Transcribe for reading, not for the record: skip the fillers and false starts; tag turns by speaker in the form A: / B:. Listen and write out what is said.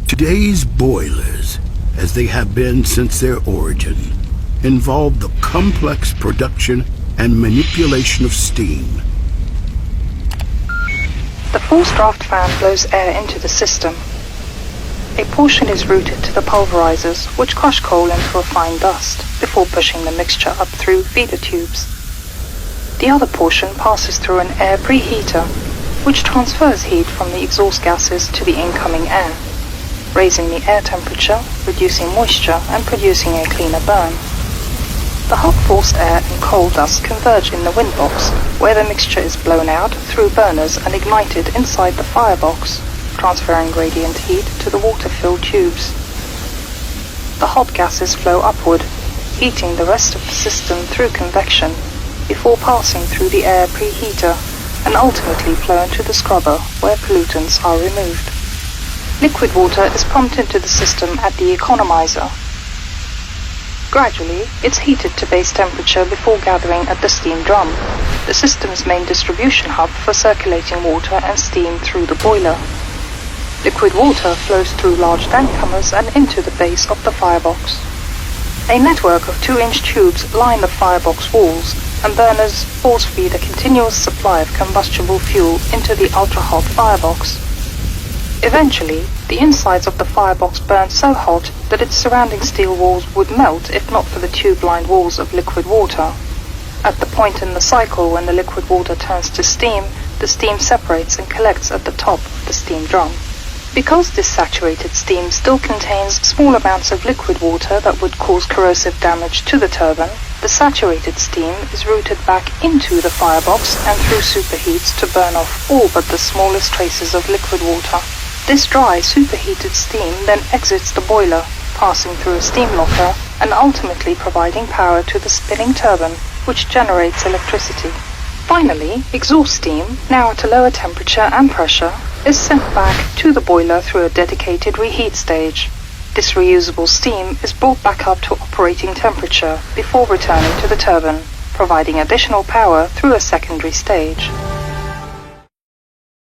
A: Today's boilers, as they have been since their origin, involve the complex production and manipulation of steam.
B: The forced draft fan blows air into the system. A portion is routed to the pulverizers, which crush coal into a fine dust before pushing the mixture up through feeder tubes. The other portion passes through an air preheater, which transfers heat from the exhaust gases to the incoming air, raising the air temperature, reducing moisture, and producing a cleaner burn. The hot forced air and coal dust converge in the windbox, where the mixture is blown out through burners and ignited inside the firebox, transferring radiant heat to the water-filled tubes. The hot gases flow upward, heating the rest of the system through convection, before passing through the air preheater and ultimately flow into the scrubber, where pollutants are removed. Liquid water is pumped into the system at the economizer. Gradually, it's heated to base temperature before gathering at the steam drum, the system's main distribution hub for circulating water and steam through the boiler. Liquid water flows through large tank comers and into the base of the firebox. A network of 2-inch tubes line the firebox walls, and burners force feed a continuous supply of combustible fuel into the ultra-hot firebox. Eventually, the insides of the firebox burn so hot that its surrounding steel walls would melt if not for the tube-lined walls of liquid water. At the point in the cycle when the liquid water turns to steam, the steam separates and collects at the top of the steam drum. Because this saturated steam still contains small amounts of liquid water that would cause corrosive damage to the turbine, the saturated steam is routed back into the firebox and through superheats to burn off all but the smallest traces of liquid water. This dry, superheated steam then exits the boiler, passing through a steam locker and ultimately providing power to the spinning turbine, which generates electricity. Finally, exhaust steam, now at a lower temperature and pressure, is sent back to the boiler through a dedicated reheat stage. This reusable steam is brought back up to operating temperature before returning to the turbine, providing additional power through a secondary stage.